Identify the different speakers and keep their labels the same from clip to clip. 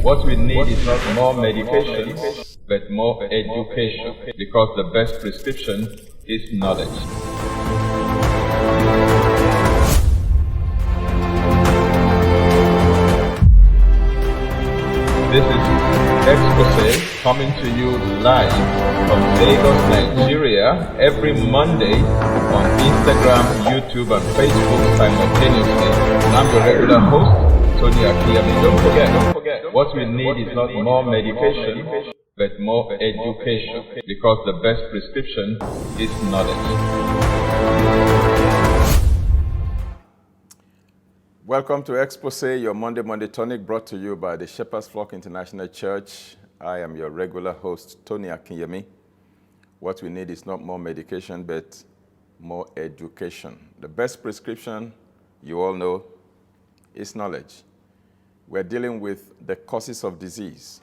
Speaker 1: What we need is not more medication, but more education, because the best prescription is knowledge. This is Expose coming to you live from Lagos, Nigeria, every Monday on Instagram, YouTube, and Facebook simultaneously. And I'm your regular host, Tony Akinyemi. Don't forget, what we need is not more medication, but more education, because the best prescription is knowledge.
Speaker 2: Welcome to Expose, your Monday tonic, brought to you by the Shepherd's Flock International Church. I am your regular host, Tony Akinyemi. What we need is not more medication, but more education. The best prescription, you all know, is knowledge. We're dealing with the causes of disease.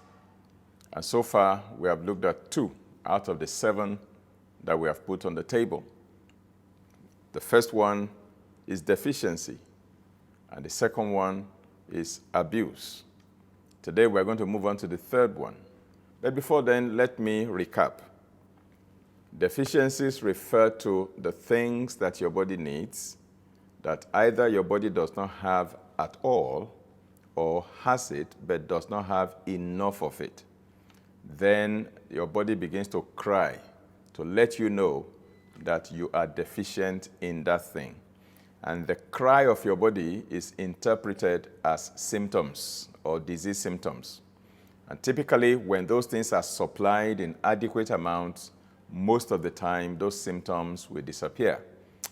Speaker 2: And so far, we have looked at 2 out of the 7 that we have put on the table. The first one is deficiency. And the second one is abuse. Today we're going to move on to the third one. But before then, let me recap. Deficiencies refer to the things that your body needs that either your body does not have at all or has it but does not have enough of it. Then your body begins to cry to let you know that you are deficient in that thing. And the cry of your body is interpreted as symptoms or disease symptoms. And typically, when those things are supplied in adequate amounts, most of the time, those symptoms will disappear.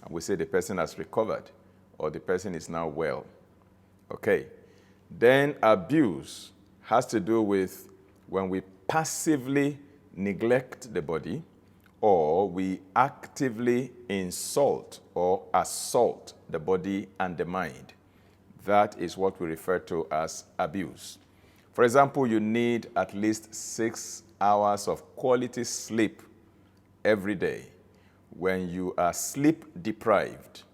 Speaker 2: And we say the person has recovered or the person is now well. Okay. Then abuse has to do with when we passively neglect the body or we actively insult or assault the body and the mind. That is what we refer to as abuse. For example, you need at least 6 hours of quality sleep every day. When you are sleep deprived,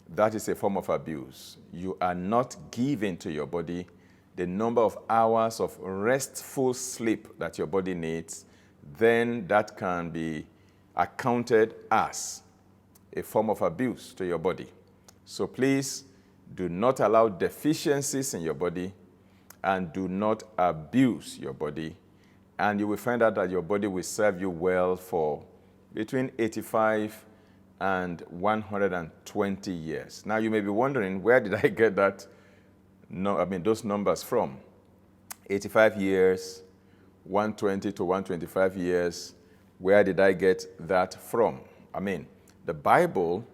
Speaker 2: that is a form of abuse. You are not giving to your body the number of hours of restful sleep that your body needs. Then that can be accounted as a form of abuse to your body. So please do not allow deficiencies in your body and do not abuse your body. And you will find out that your body will serve you well for between 85 and 120 years. Now you may be wondering, where did I get that? Those numbers from? 85 years, 120 to 125 years. Where did I get that from? The Bible,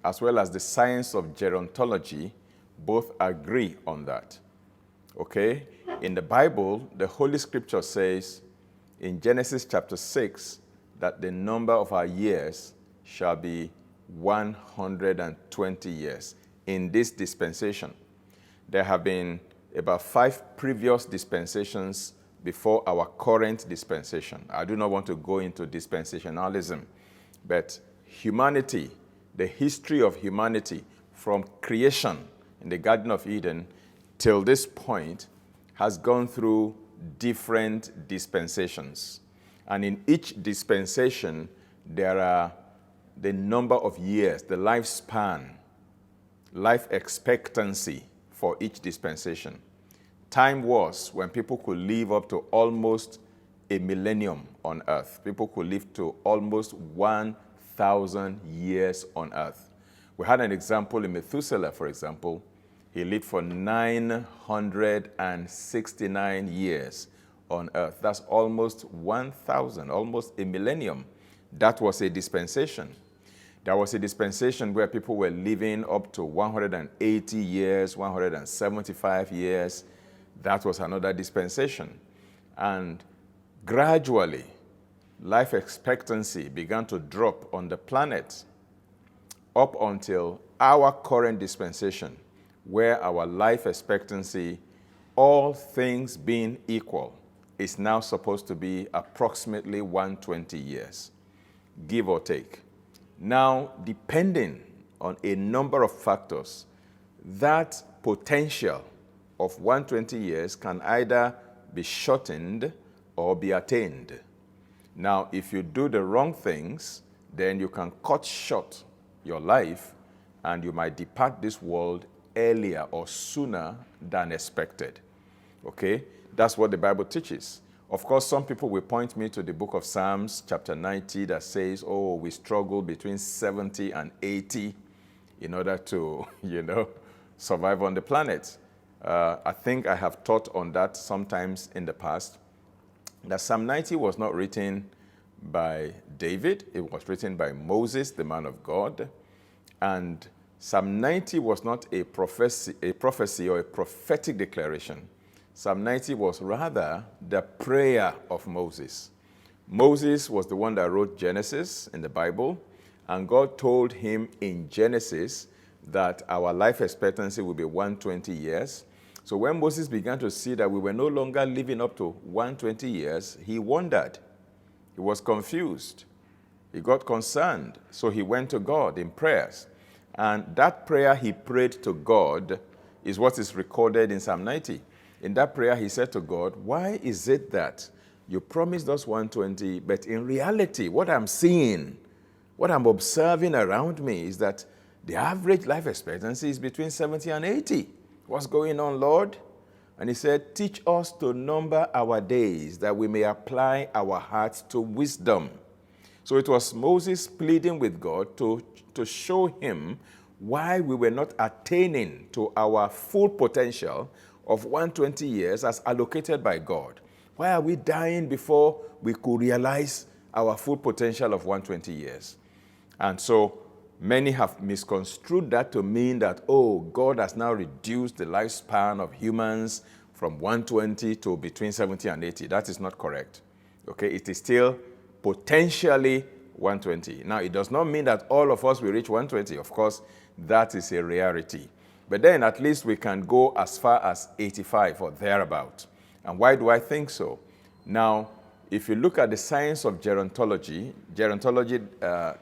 Speaker 2: as well as the science of gerontology, both agree on that. Okay? In the Bible, the Holy Scripture says in Genesis chapter 6 that the number of our years shall be 120 years in this dispensation. There have been about 5 previous dispensations before our current dispensation. I do not want to go into dispensationalism, but humanity, the history of humanity from creation in the Garden of Eden till this point has gone through different dispensations. And in each dispensation, there are the number of years, the lifespan, life expectancy for each dispensation. Time was when people could live up to almost a millennium on earth. People could live to almost 1,000 years on earth. We had an example in Methuselah, for example. He lived for 969 years on earth. That's almost 1,000, almost a millennium. That was a dispensation. There was a dispensation where people were living up to 180 years, 175 years. That was another dispensation. And gradually, life expectancy began to drop on the planet up until our current dispensation, where our life expectancy, all things being equal, is now supposed to be approximately 120 years, give or take. Now, depending on a number of factors, that potential of 120 years can either be shortened or be attained. Now, if you do the wrong things, then you can cut short your life and you might depart this world earlier or sooner than expected. Okay? That's what the Bible teaches. Of course, some people will point me to the book of Psalms, chapter 90, that says, oh, we struggle between 70 and 80 in order to, survive on the planet. I think I have taught on that sometimes in the past, that Psalm 90 was not written by David. It was written by Moses, the man of God. And Psalm 90 was not a prophecy or a prophetic declaration. Psalm 90 was rather the prayer of Moses. Moses was the one that wrote Genesis in the Bible, and God told him in Genesis that our life expectancy will be 120 years. So when Moses began to see that we were no longer living up to 120 years, he wondered. He was confused. He got concerned. So he went to God in prayers. And that prayer he prayed to God is what is recorded in Psalm 90. In that prayer, he said to God, why is it that you promised us 120, but in reality, what I'm seeing, what I'm observing around me is that the average life expectancy is between 70 and 80. What's going on, Lord? And he said, teach us to number our days that we may apply our hearts to wisdom. So it was Moses pleading with God to show him why we were not attaining to our full potential of 120 years as allocated by God. Why are we dying before we could realize our full potential of 120 years? And so many have misconstrued that to mean that, oh, God has now reduced the lifespan of humans from 120 to between 70 and 80. That is not correct. Okay, it is still potentially 120. Now, it does not mean that all of us will reach 120. Of course, that is a rarity. But then at least we can go as far as 85 or thereabout. And why do I think so? Now, if you look at the science of gerontology,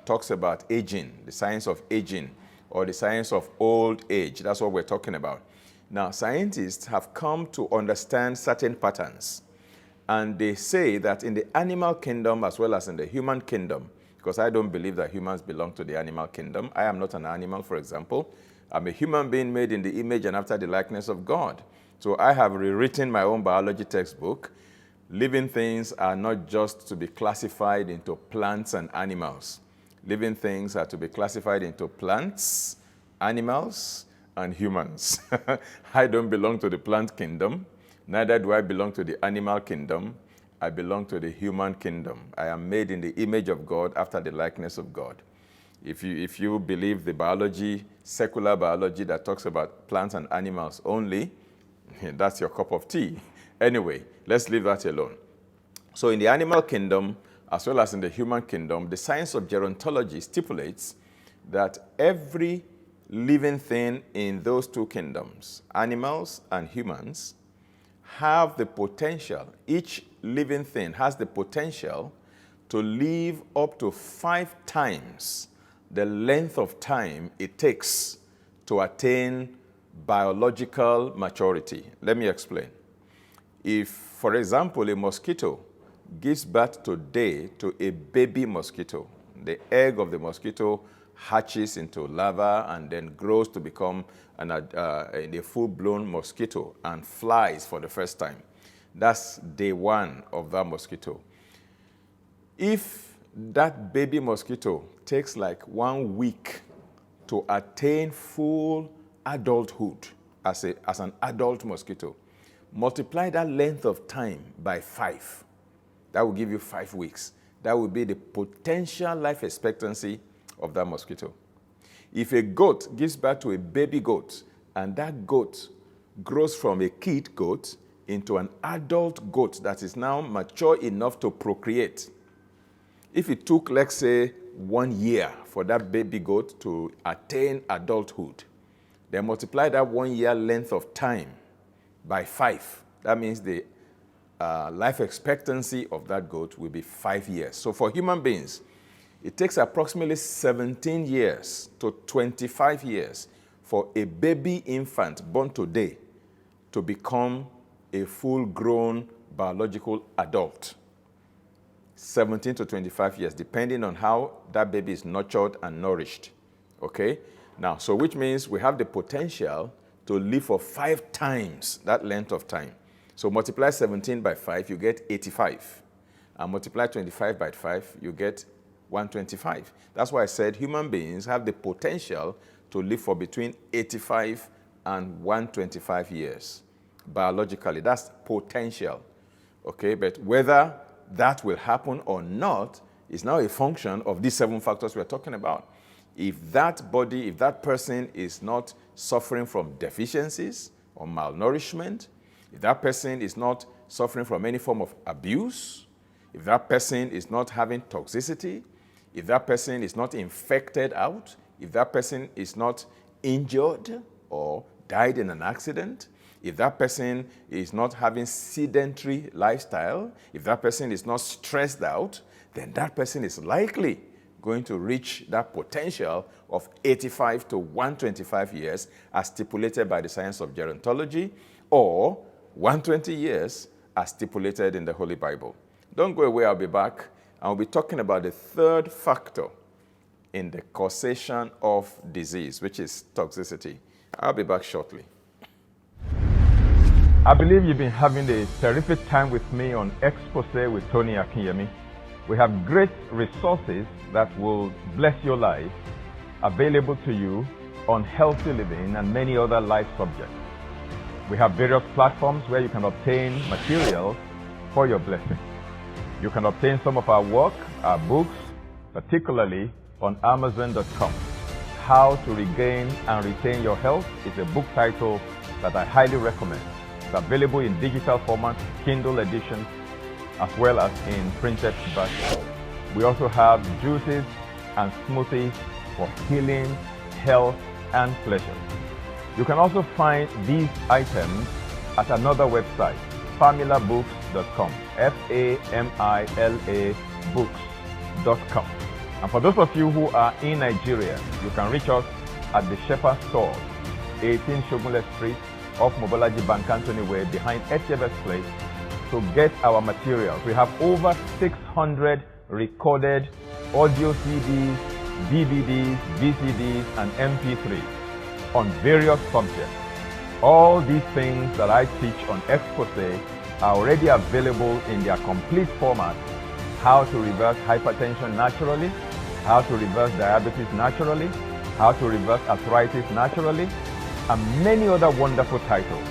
Speaker 2: talks about aging, the science of aging, or the science of old age. That's what we're talking about. Now, scientists have come to understand certain patterns. And they say that in the animal kingdom as well as in the human kingdom, because I don't believe that humans belong to the animal kingdom. I am not an animal, for example. I'm a human being made in the image and after the likeness of God. So I have rewritten my own biology textbook. Living things are not just to be classified into plants and animals. Living things are to be classified into plants, animals, and humans. I don't belong to the plant kingdom. Neither do I belong to the animal kingdom. I belong to the human kingdom. I am made in the image of God after the likeness of God. If you believe the biology, secular biology that talks about plants and animals only, that's your cup of tea. Anyway, let's leave that alone. So in the animal kingdom, as well as in the human kingdom, the science of gerontology stipulates that every living thing in those two kingdoms, animals and humans, have the potential, each living thing has the potential to live up to 5 times the length of time it takes to attain biological maturity. Let me explain. If, for example, a mosquito gives birth today to a baby mosquito, the egg of the mosquito hatches into larva and then grows to become a full-blown mosquito and flies for the first time. That's day 1 of that mosquito. If that baby mosquito takes like 1 week to attain full adulthood as an adult mosquito, multiply that length of time by 5. That will give you 5 weeks. That will be the potential life expectancy of that mosquito. If a goat gives birth to a baby goat and that goat grows from a kid goat into an adult goat that is now mature enough to procreate, if it took, let's say, 1 year for that baby goat to attain adulthood, then multiply that 1 year length of time by 5. That means the life expectancy of that goat will be 5 years. So for human beings, it takes approximately 17 years to 25 years for a baby infant born today to become a full-grown biological adult. 17 to 25 years, depending on how that baby is nurtured and nourished. Okay? Now, so which means we have the potential to live for 5 times that length of time. So multiply 17 by 5, you get 85. And multiply 25 by 5, you get 125. That's why I said human beings have the potential to live for between 85 and 125 years. Biologically, that's potential. Okay, but whether that will happen or not is now a function of these 7 factors we're talking about. If that body, if that person is not suffering from deficiencies or malnourishment, if that person is not suffering from any form of abuse, if that person is not having toxicity, if that person is not infected out, if that person is not injured or died in an accident, if that person is not having sedentary lifestyle, if that person is not stressed out, then that person is likely going to reach that potential of 85 to 125 years as stipulated by the science of gerontology, or 120 years as stipulated in the Holy Bible. Don't go away, I'll be back. I'll be talking about the 3rd factor in the causation of disease, which is toxicity. I'll be back shortly.
Speaker 1: I believe you've been having a terrific time with me on Exposé with Tony Akinyemi. We have great resources that will bless your life available to you on healthy living and many other life subjects. We have various platforms where you can obtain materials for your blessing. You can obtain some of our work, our books, particularly on Amazon.com. How to Regain and Retain Your Health is a book title that I highly recommend. It's available in digital format, Kindle edition, as well as in printed version. We also have juices and smoothies for healing, health, and pleasure. You can also find these items at another website, familabooks.com, F-A-M-I-L-A books.com. And for those of you who are in Nigeria, you can reach us at the Shepherd Store, 18 Shogunle Street, off Mobolaji Bank Anthony Way, behind HFS Place, to get our materials. We have over 600 recorded audio CDs, DVDs, VCDs, and MP3s on various subjects. All these things that I teach on Exposé are already available in their complete format. How to reverse hypertension naturally, how to reverse diabetes naturally, how to reverse arthritis naturally, and many other wonderful titles.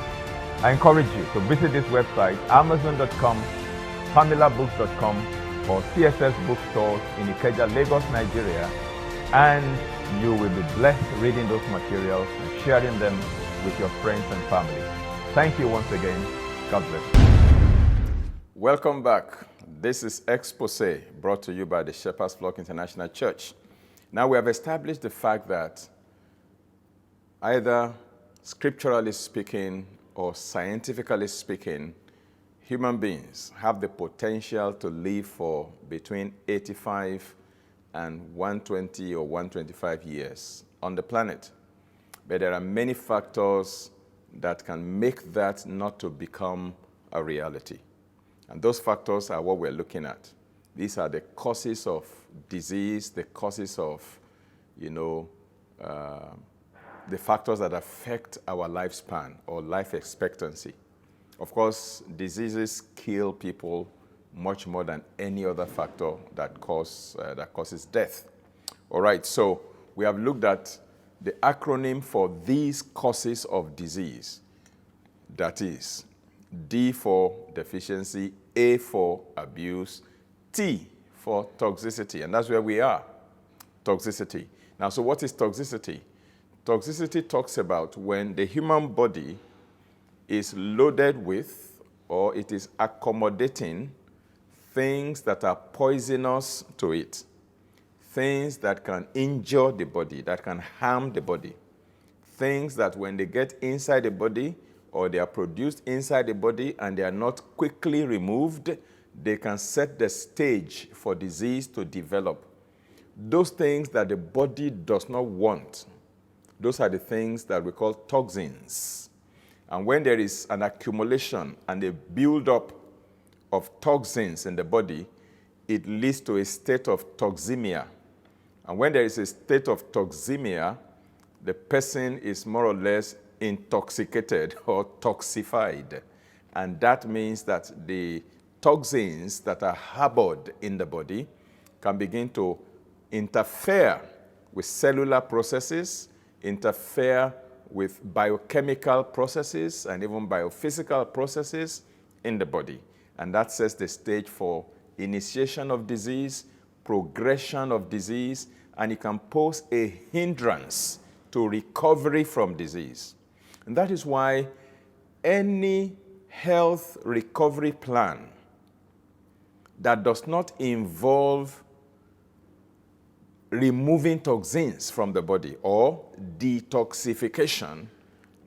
Speaker 1: I encourage you to visit this website, Amazon.com, familabooks.com, or TSF bookstores in Ikeja, Lagos, Nigeria, and you will be blessed reading those materials and sharing them with your friends and family. Thank you once again. God bless you.
Speaker 2: Welcome back. This is Exposé, brought to you by the Shepherd's Flock International Church. Now we have established the fact that either scripturally speaking or scientifically speaking, human beings have the potential to live for between 85 and 120 or 125 years on the planet. But there are many factors that can make that not to become a reality. And those factors are what we're looking at. These are the causes of disease, the causes of, the factors that affect our lifespan or life expectancy. Of course, diseases kill people much more than any other factor that causes death. All right, so we have looked at the acronym for these causes of disease. That is D for deficiency, A for abuse, T for toxicity, and that's where we are, toxicity. Now, so what is toxicity? Toxicity talks about when the human body is loaded with, or it is accommodating, things that are poisonous to it, things that can injure the body, that can harm the body, things that when they get inside the body or they are produced inside the body and they are not quickly removed, they can set the stage for disease to develop. Those things that the body does not want, those are the things that we call toxins. And when there is an accumulation and a build-up of toxins in the body, it leads to a state of toxemia. And when there is a state of toxemia, the person is more or less intoxicated or toxified. And that means that the toxins that are harbored in the body can begin to interfere with cellular processes, interfere with biochemical processes, and even biophysical processes in the body. And that sets the stage for initiation of disease, progression of disease, and it can pose a hindrance to recovery from disease. And that is why any health recovery plan that does not involve removing toxins from the body or detoxification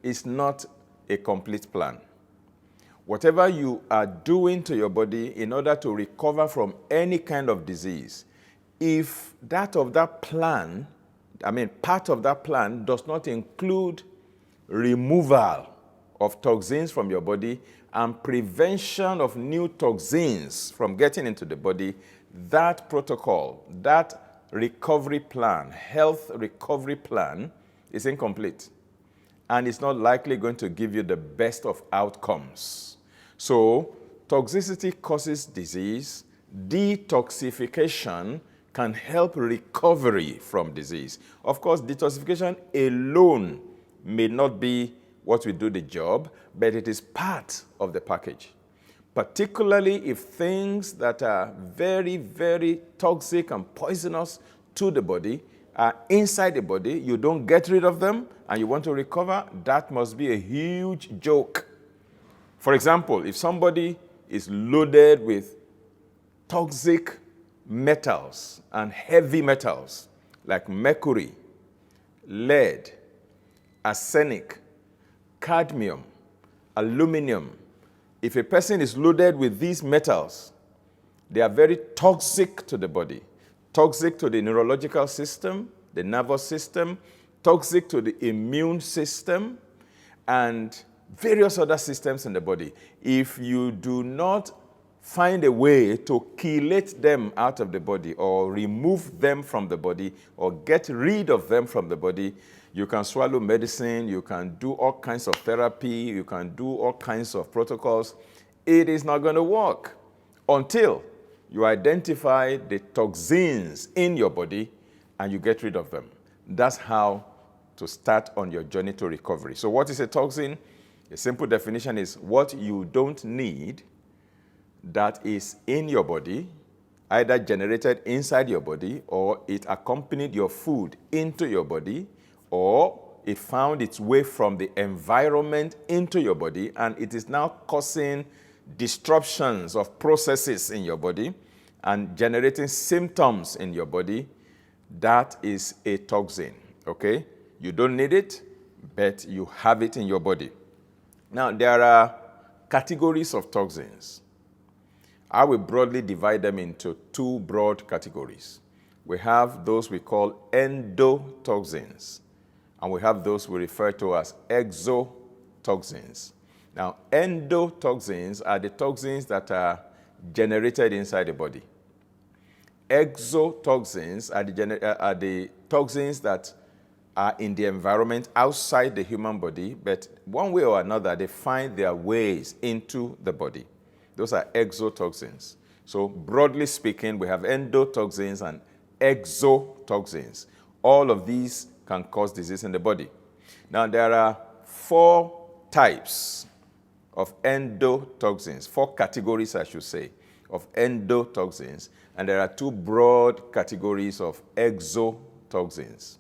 Speaker 2: is not a complete plan. Whatever you are doing to your body in order to recover from any kind of disease, if part of that plan does not include removal of toxins from your body and prevention of new toxins from getting into the body, that protocol, that recovery plan, health recovery plan, is incomplete. And it's not likely going to give you the best of outcomes. So, toxicity causes disease. Detoxification can help recovery from disease. Of course, detoxification alone may not be what will do the job, but it is part of the package. Particularly if things that are very, very toxic and poisonous to the body are inside the body, you don't get rid of them, and you want to recover, that must be a huge joke. For example, if somebody is loaded with toxic metals and heavy metals like mercury, lead, arsenic, cadmium, aluminum, if a person is loaded with these metals, they are very toxic to the body, toxic to the neurological system, the nervous system, toxic to the immune system, and various other systems in the body. If you do not find a way to chelate them out of the body or remove them from the body or get rid of them from the body, you can swallow medicine, you can do all kinds of therapy, you can do all kinds of protocols. It is not going to work until you identify the toxins in your body and you get rid of them. That's how to start on your journey to recovery. So what is a toxin? A simple definition is what you don't need that is in your body, either generated inside your body or it accompanied your food into your body, or it found its way from the environment into your body and it is now causing disruptions of processes in your body and generating symptoms in your body. That is a toxin, okay? You don't need it, but you have it in your body. Now, there are categories of toxins. I will broadly divide them into two broad categories. We have those we call endotoxins, and we have those we refer to as exotoxins. Now, endotoxins are the toxins that are generated inside the body. Exotoxins are the toxins that are in the environment outside the human body, but one way or another, they find their ways into the body. Those are exotoxins. So broadly speaking, we have endotoxins and exotoxins. All of these can cause disease in the body. Now, there are 4 types of endotoxins, 4 categories, I should say, of endotoxins, and there are 2 broad categories of exotoxins.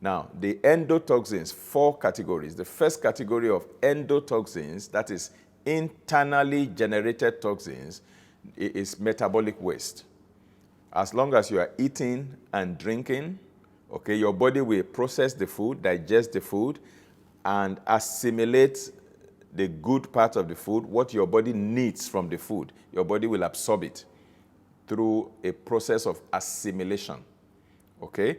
Speaker 2: Now, the endotoxins, 4 categories. The first category of endotoxins, that is internally generated toxins, is metabolic waste. As long as you are eating and drinking, okay, your body will process the food, digest the food, and assimilate the good part of the food, what your body needs from the food. Your body will absorb it through a process of assimilation, okay?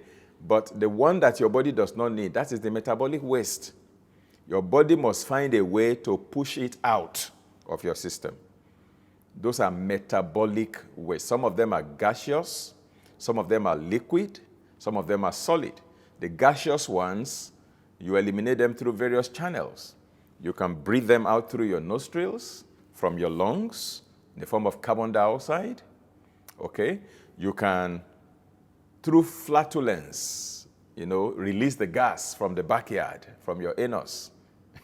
Speaker 2: But the one that your body does not need, that is the metabolic waste. Your body must find a way to push it out of your system. Those are metabolic waste. Some of them are gaseous, some of them are liquid, some of them are solid. The gaseous ones, you eliminate them through various channels. You can breathe them out through your nostrils, from your lungs, in the form of carbon dioxide. Okay? You can, through flatulence, release the gas from the backyard, from your anus,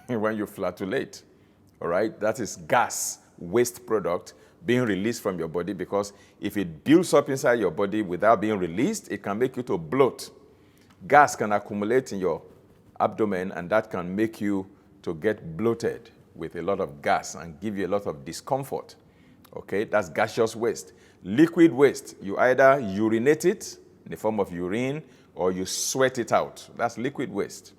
Speaker 2: when you flatulate. All right? That is gas, waste product, being released from your body, because if it builds up inside your body without being released, it can make you to bloat. Gas can accumulate in your abdomen, and that can make you to get bloated with a lot of gas and give you a lot of discomfort. Okay, that's gaseous waste. Liquid waste, you either urinate it in the form of urine or you sweat it out. That's liquid waste.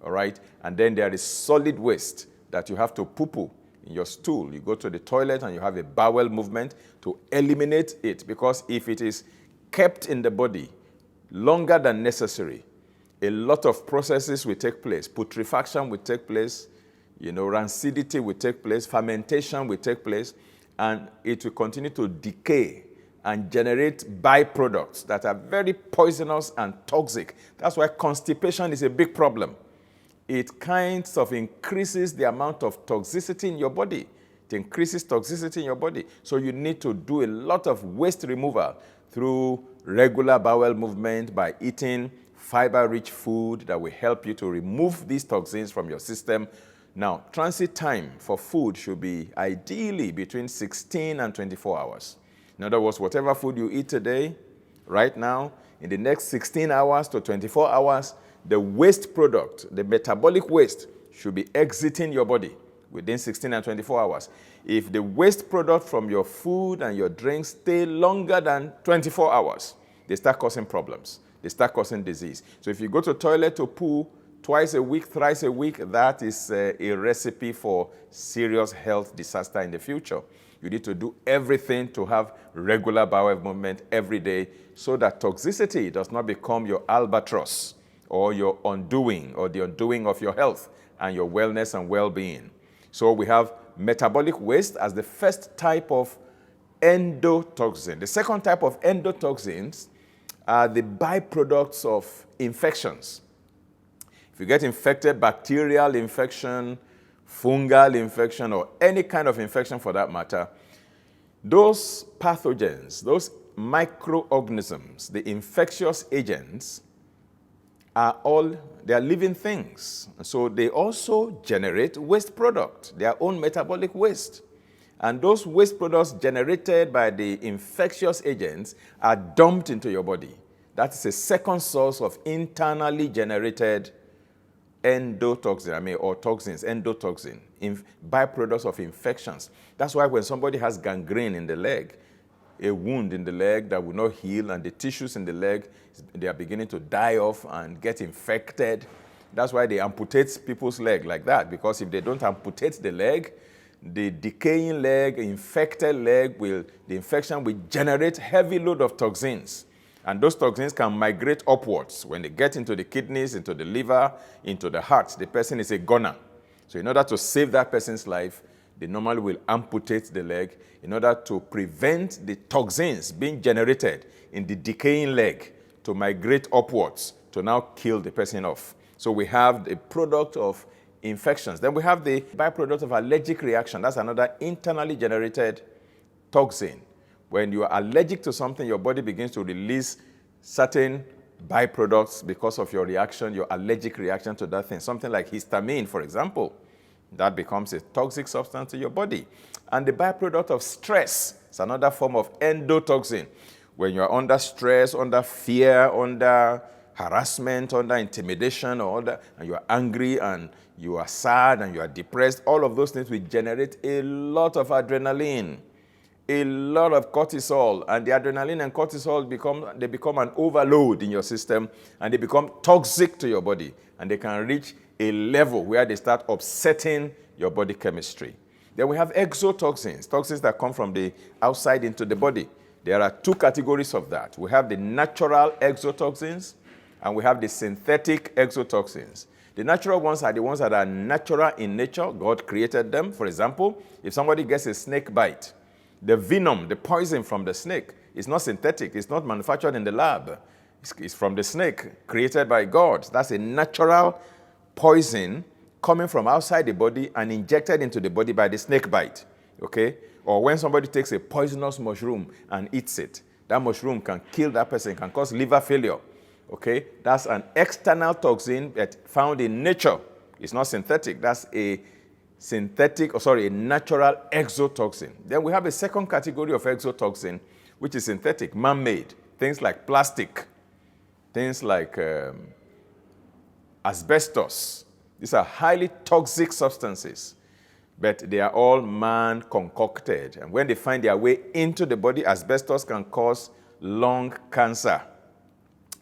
Speaker 2: All right, and then there is solid waste that you have to poo-poo in your stool. You go to the toilet and you have a bowel movement to eliminate it, because if it is kept in the body longer than necessary, a lot of processes will take place. Putrefaction will take place, rancidity will take place, fermentation will take place, and it will continue to decay and generate byproducts that are very poisonous and toxic. That's why constipation is a big problem. It kind of increases the amount of toxicity in your body. It increases toxicity in your body. So you need to do a lot of waste removal through regular bowel movement, by eating fiber-rich food that will help you to remove these toxins from your system. Now, transit time for food should be ideally between 16 and 24 hours. In other words, whatever food you eat today, right now, in the next 16 hours to 24 hours, the waste product, the metabolic waste, should be exiting your body within 16 and 24 hours. If the waste product from your food and your drinks stay longer than 24 hours, they start causing problems. They start causing disease. So if you go to the toilet to poo twice a week, thrice a week, that is a recipe for serious health disaster in the future. You need to do everything to have regular bowel movement every day, so that toxicity does not become your albatross or your undoing, or the undoing of your health and your wellness and well-being. So we have metabolic waste as the first type of endotoxin. The second type of endotoxins are the byproducts of infections. If you get infected, bacterial infection, fungal infection, or any kind of infection for that matter, those pathogens, those microorganisms, the infectious agents, are living things. So they also generate waste product, their own metabolic waste. And those waste products generated by the infectious agents are dumped into your body. That is a second source of internally generated endotoxin, or toxins, endotoxin, byproducts of infections. That's why when somebody has gangrene in the leg, a wound in the leg that will not heal, and the tissues in the leg, they are beginning to die off and get infected. That's why they amputate people's leg like that, because if they don't amputate the leg, the decaying leg, infected leg, the infection will generate heavy load of toxins. And those toxins can migrate upwards. When they get into the kidneys, into the liver, into the heart, the person is a goner. So in order to save that person's life, they normally will amputate the leg in order to prevent the toxins being generated in the decaying leg to migrate upwards to now kill the person off. So we have the product of infections. Then we have the byproduct of allergic reaction. That's another internally generated toxin. When you are allergic to something, your body begins to release certain byproducts because of your reaction, your allergic reaction to that thing. Something like histamine, for example, that becomes a toxic substance to your body. And the byproduct of stress is another form of endotoxin. When you are under stress, under fear, under harassment, under intimidation, and you are angry and you are sad and you are depressed, all of those things will generate a lot of adrenaline, a lot of cortisol, and the adrenaline and cortisol become an overload in your system, and they become toxic to your body, and they can reach a level where they start upsetting your body chemistry. Then we have exotoxins, toxins that come from the outside into the body. There are two categories of that. We have the natural exotoxins, and we have the synthetic exotoxins. The natural ones are the ones that are natural in nature. God created them. For example, if somebody gets a snake bite, The venom, the poison from the snake, is not synthetic. It's not manufactured in the lab. It's from the snake, created by God. That's a natural poison coming from outside the body and injected into the body by the snake bite, okay? Or when somebody takes a poisonous mushroom and eats it, that mushroom can kill that person, can cause liver failure, okay? That's an external toxin that found in nature. It's not synthetic. That's a natural exotoxin. Then we have a second category of exotoxin, which is synthetic, man-made. Things like plastic, things like asbestos. These are highly toxic substances, but they are all man-concocted. And when they find their way into the body, asbestos can cause lung cancer,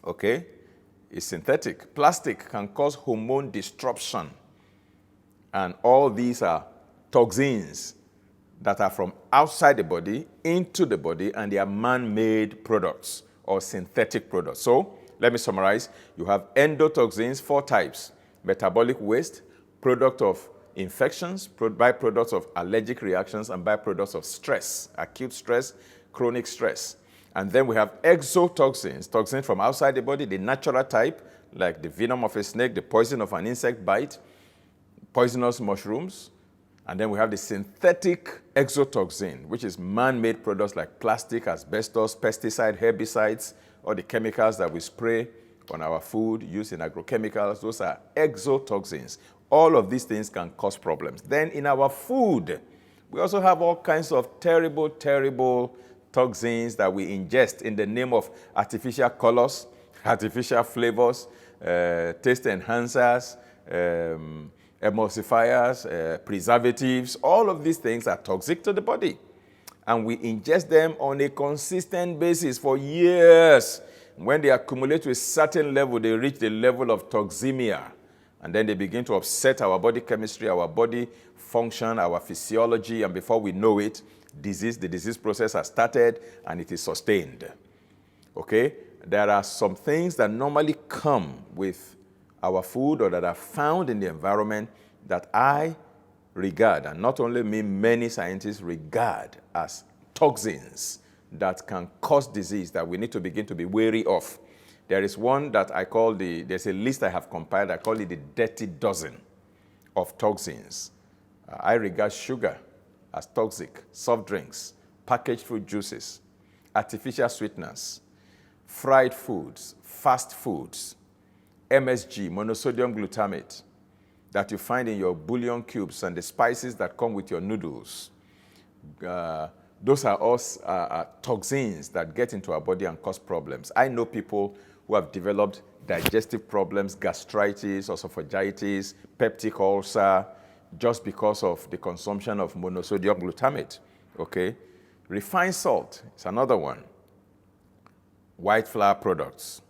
Speaker 2: okay? It's synthetic. Plastic can cause hormone disruption. And all these are toxins that are from outside the body into the body, and they are man-made products or synthetic products. So let me summarize. You have endotoxins, 4 types: metabolic waste, product of infections, byproducts of allergic reactions, and byproducts of stress, acute stress, chronic stress. And then we have exotoxins, toxins from outside the body, the natural type, like the venom of a snake, the poison of an insect bite, poisonous mushrooms. And then we have the synthetic exotoxin, which is man-made products like plastic, asbestos, pesticide, herbicides, or the chemicals that we spray on our food used in agrochemicals. Those are exotoxins. All of these things can cause problems. Then in our food, we also have all kinds of terrible, terrible toxins that we ingest in the name of artificial colors, artificial flavors, taste enhancers, emulsifiers, preservatives. All of these things are toxic to the body. And we ingest them on a consistent basis for years. When they accumulate to a certain level, they reach the level of toxemia. And then they begin to upset our body chemistry, our body function, our physiology, and before we know it, the disease process has started and it is sustained. Okay? There are some things that normally come with our food or that are found in the environment that I regard, and not only me, many scientists regard as toxins that can cause disease that we need to begin to be wary of. There is one that I call there's a list I have compiled, I call it the dirty dozen of toxins. I regard sugar as toxic, soft drinks, packaged fruit juices, artificial sweeteners, fried foods, fast foods, MSG, monosodium glutamate, that you find in your bouillon cubes and the spices that come with your noodles. Those are all toxins that get into our body and cause problems. I know people who have developed digestive problems, gastritis, esophagitis, peptic ulcer, just because of the consumption of monosodium glutamate, okay? Refined salt is another one. White flour products,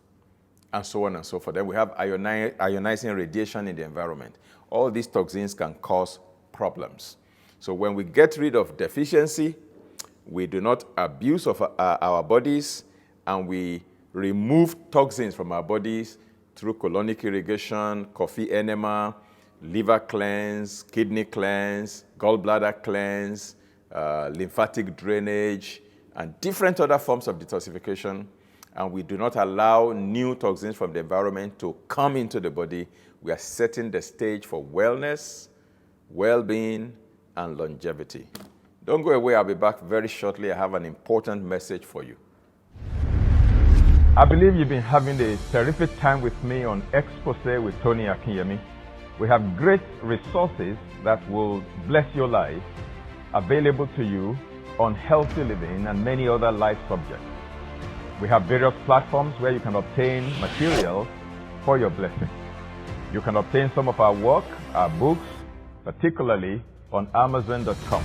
Speaker 2: and so on and so forth. Then we have ionizing radiation in the environment. All these toxins can cause problems. So when we get rid of deficiency, we do not abuse of our bodies, and we remove toxins from our bodies through colonic irrigation, coffee enema, liver cleanse, kidney cleanse, gallbladder cleanse, lymphatic drainage, and different other forms of detoxification. And we do not allow new toxins from the environment to come into the body. We are setting the stage for wellness, well-being, and longevity. Don't go away. I'll be back very shortly. I have an important message for you.
Speaker 1: I believe you've been having a terrific time with me on Expose with Tony Akinyemi. We have great resources that will bless your life available to you on healthy living and many other life subjects. We have various platforms where you can obtain materials for your blessing. You can obtain some of our work, our books, particularly on Amazon.com.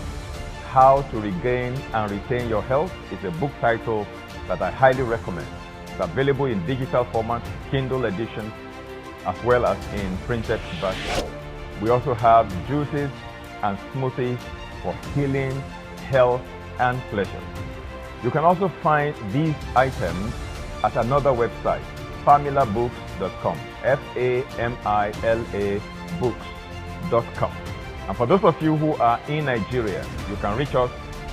Speaker 1: How to Regain and Retain Your Health is a book title that I highly recommend. It's available in digital format, Kindle edition, as well as in printed version. We also have juices and smoothies for healing, health, and pleasure. You can also find these items at another website, familabooks.com, F-A-M-I-L-A books.com. And for those of you who are in Nigeria, you can reach us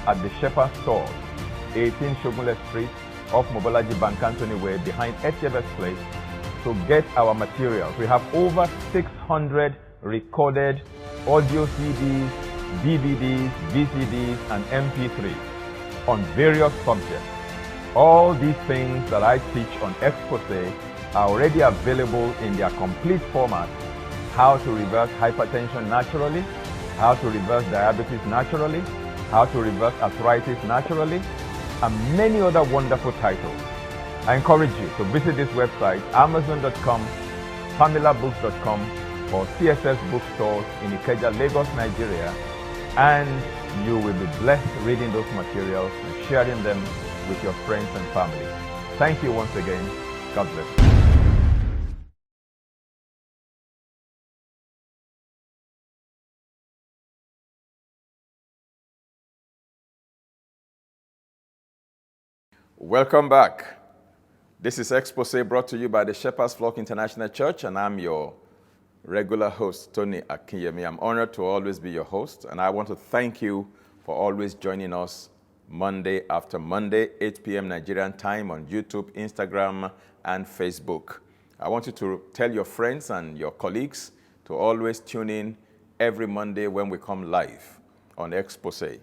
Speaker 1: at the Shepherd Store, 18 Shogunle Street, off Mobolaji Bank Anthony Way, behind HFS Place, to get our materials. We have over 600 recorded audio CDs, DVDs, VCDs, and MP3s on various subjects. All these things that I teach on Expose are already available in their complete format. How to reverse hypertension naturally, how to reverse diabetes naturally, how to reverse arthritis naturally, and many other wonderful titles. I encourage you to visit this website, amazon.com, pamilabooks.com, or TSF bookstores in Ikeja, Lagos, Nigeria, and you will be blessed reading those materials and sharing them with your friends and family. Thank you once again. God bless you.
Speaker 2: Welcome back. This is Expose brought to you by the Shepherd's Flock International Church, and I'm your regular host, Tony Akinyemi. I'm honored to always be your host, and I want to thank you for always joining us Monday after Monday, 8 p.m. Nigerian time on YouTube, Instagram, and Facebook. I want you to tell your friends and your colleagues to always tune in every Monday when we come live on Expose.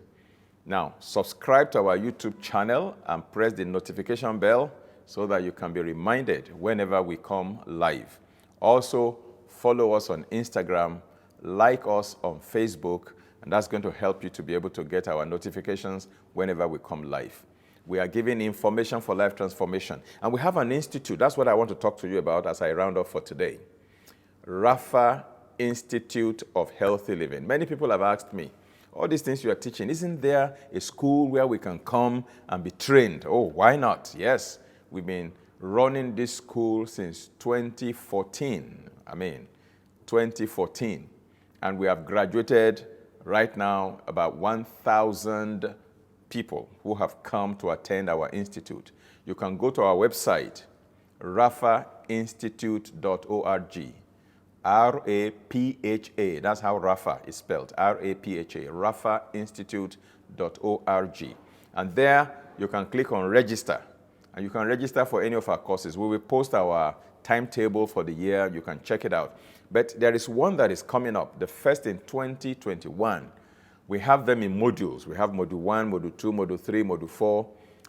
Speaker 2: Now, subscribe to our YouTube channel and press the notification bell so that you can be reminded whenever we come live. Also, follow us on Instagram, like us on Facebook, and that's going to help you to be able to get our notifications whenever we come live. We are giving information for life transformation. And we have an institute. That's what I want to talk to you about as I round up for today. Rafa Institute of Healthy Living. Many people have asked me, all these things you are teaching, isn't there a school where we can come and be trained? Oh, why not? Yes, we've been running this school since 2014. 2014. And we have graduated right now about 1,000 people who have come to attend our institute. You can go to our website, rafainstitute.org. R-A-P-H-A, that's how Rafa is spelled, R-A-P-H-A, rafainstitute.org. And there you can click on register, and you can register for any of our courses. We will post our timetable for the year. You can check it out. But there is one that is coming up, the first in 2021. We have them in modules. We have module 1, module 2, module 3, module 4,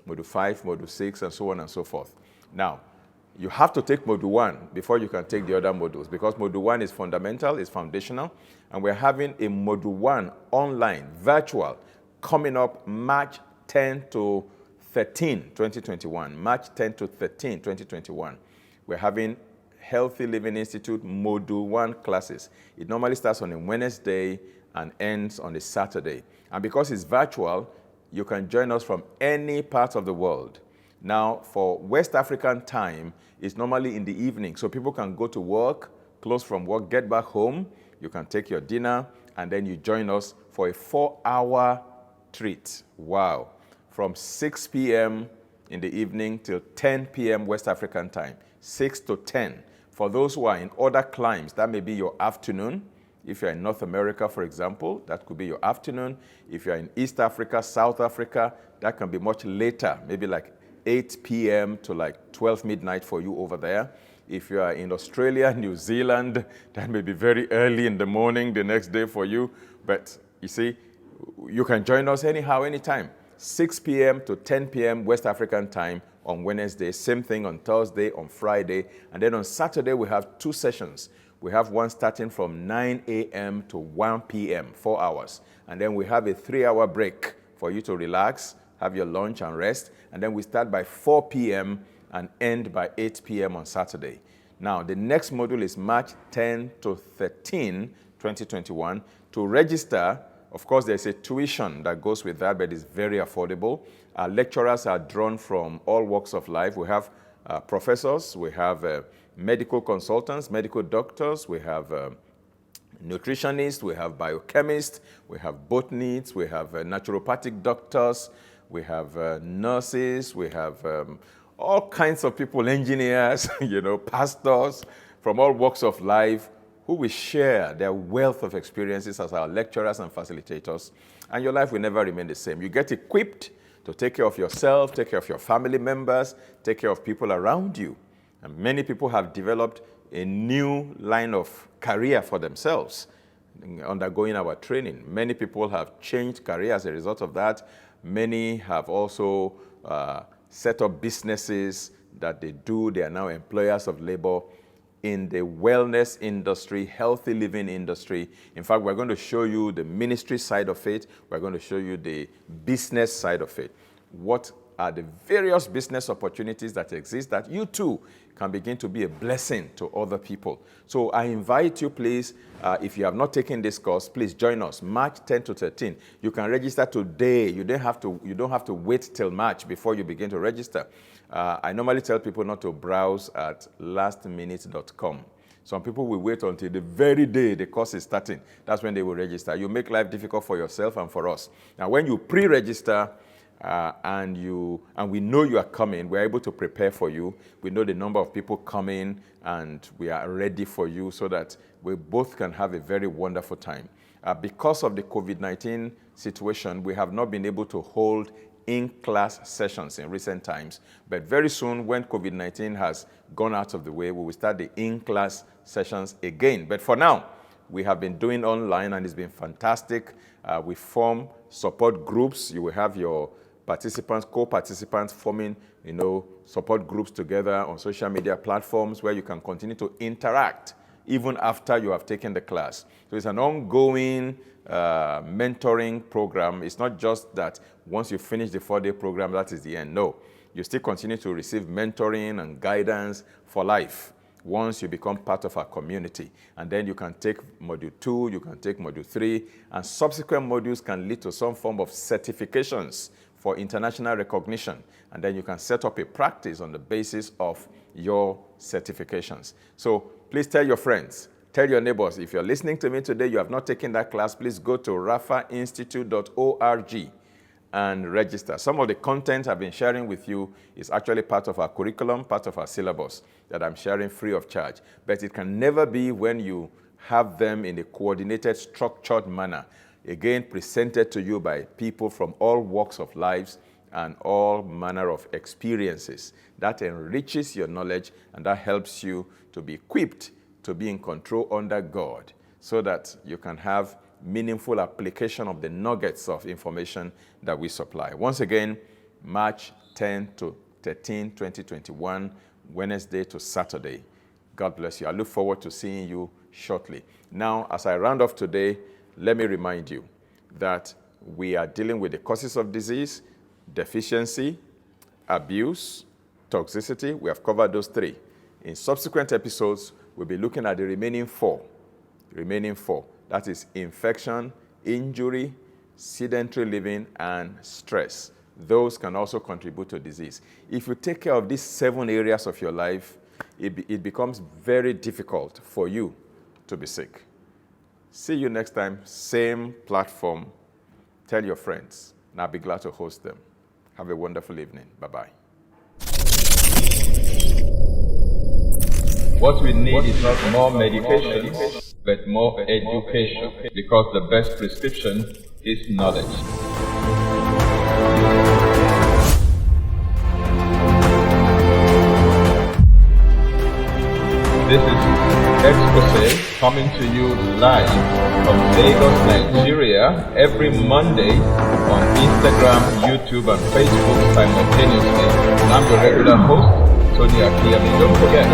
Speaker 2: module 5, module 6, and so on and so forth. Now, you have to take module 1 before you can take the other modules, because module 1 is fundamental, is foundational, and we're having a module 1 online, virtual, coming up March 10 to 13, 2021. March 10 to 13, 2021. We're having Healthy Living Institute Module 1 classes. It normally starts on a Wednesday and ends on a Saturday. And because it's virtual, you can join us from any part of the world. Now, for West African time, it's normally in the evening. So people can go to work, close from work, get back home. You can take your dinner, and then you join us for a 4-hour treat. Wow. From 6 p.m. in the evening till 10 p.m. West African time. 6 to 10. For those who are in other climes, that may be your afternoon. If you're in North America, for example, that could be your afternoon. If you're in East Africa, South Africa, that can be much later, maybe like 8 p.m. to like 12 midnight for you over there. If you are in Australia, New Zealand, that may be very early in the morning the next day for you. But you see, you can join us anyhow, anytime. 6 p.m. to 10 p.m. West African time on Wednesday. Same thing on Thursday, on Friday. And then on Saturday, we have 2 sessions. We have one starting from 9 a.m. to 1 p.m., 4 hours. And then we have a 3-hour break for you to relax, have your lunch and rest. And then we start by 4 p.m. and end by 8 p.m. on Saturday. Now, the next module is March 10 to 13, 2021. To register, of course, there's a tuition that goes with that, but it's very affordable. Our lecturers are drawn from all walks of life. We have professors, we have medical consultants, medical doctors, we have nutritionists, we have biochemists, we have botanists, we have naturopathic doctors, we have nurses, we have all kinds of people, engineers, pastors from all walks of life who will share their wealth of experiences as our lecturers and facilitators, and your life will never remain the same. You get equipped to take care of yourself, take care of your family members, take care of people around you. And many people have developed a new line of career for themselves, undergoing our training. Many people have changed career as a result of that. Many have also set up businesses that they do. They are now employers of labor in the wellness industry, healthy living industry. In fact, we're going to show you the ministry side of it. We're going to show you the business side of it. What are the various business opportunities that exist that you too can begin to be a blessing to other people. So I invite you, please, if you have not taken this course, please join us, March 10 to 13. You can register today. You don't have to wait till March before you begin to register. I normally tell people not to browse at lastminute.com. Some people will wait until the very day the course is starting. That's when they will register. You make life difficult for yourself and for us. Now, when you pre-register, and we know you are coming, we're able to prepare for you. We know the number of people coming, and we are ready for you so that we both can have a very wonderful time. Because of the COVID-19 situation, we have not been able to hold in-class sessions in recent times, but very soon, when COVID-19 has gone out of the way, we will start the in-class sessions again. But for now, we have been doing online, and it's been fantastic. We form support groups. You will have your participants, co-participants forming, support groups together on social media platforms where you can continue to interact even after you have taken the class. So it's an ongoing mentoring program. It's not just that once you finish the 4-day program, that is the end. No, you still continue to receive mentoring and guidance for life once you become part of our community. And then you can take module 2, you can take module 3, and subsequent modules can lead to some form of certifications for international recognition. And then you can set up a practice on the basis of your certifications. So please tell your friends, tell your neighbors. If you're listening to me today, you have not taken that class, please go to rafainstitute.org and register. Some of the content I've been sharing with you is actually part of our curriculum, part of our syllabus that I'm sharing free of charge. But it can never be when you have them in a coordinated, structured manner, again, presented to you by people from all walks of lives and all manner of experiences. That enriches your knowledge, and that helps you to be equipped to be in control under God, so that you can have meaningful application of the nuggets of information that we supply. Once again, March 10 to 13, 2021, Wednesday to Saturday. God bless you. I look forward to seeing you shortly. Now, as I round off today, let me remind you that we are dealing with the causes of disease, deficiency, abuse, toxicity. We have covered those 3. In subsequent episodes, we'll be looking at the remaining 4. That is infection, injury, sedentary living, and stress. Those can also contribute to disease. If you take care of these 7 areas of your life, it becomes very difficult for you to be sick. See you next time, same platform. Tell your friends, and I'll be glad to host them. Have a wonderful evening. Bye-bye.
Speaker 1: What we need is not more medication, but more education, because the best prescription is knowledge. This is Expose coming to you live from Lagos, Nigeria, every Monday on Instagram, YouTube, and Facebook simultaneously. And I'm the regular host, Tony Akinyemi. Don't forget,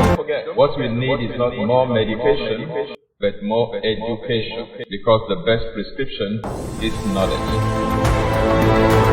Speaker 1: what we need is not more medication, but more education, because the best prescription is knowledge.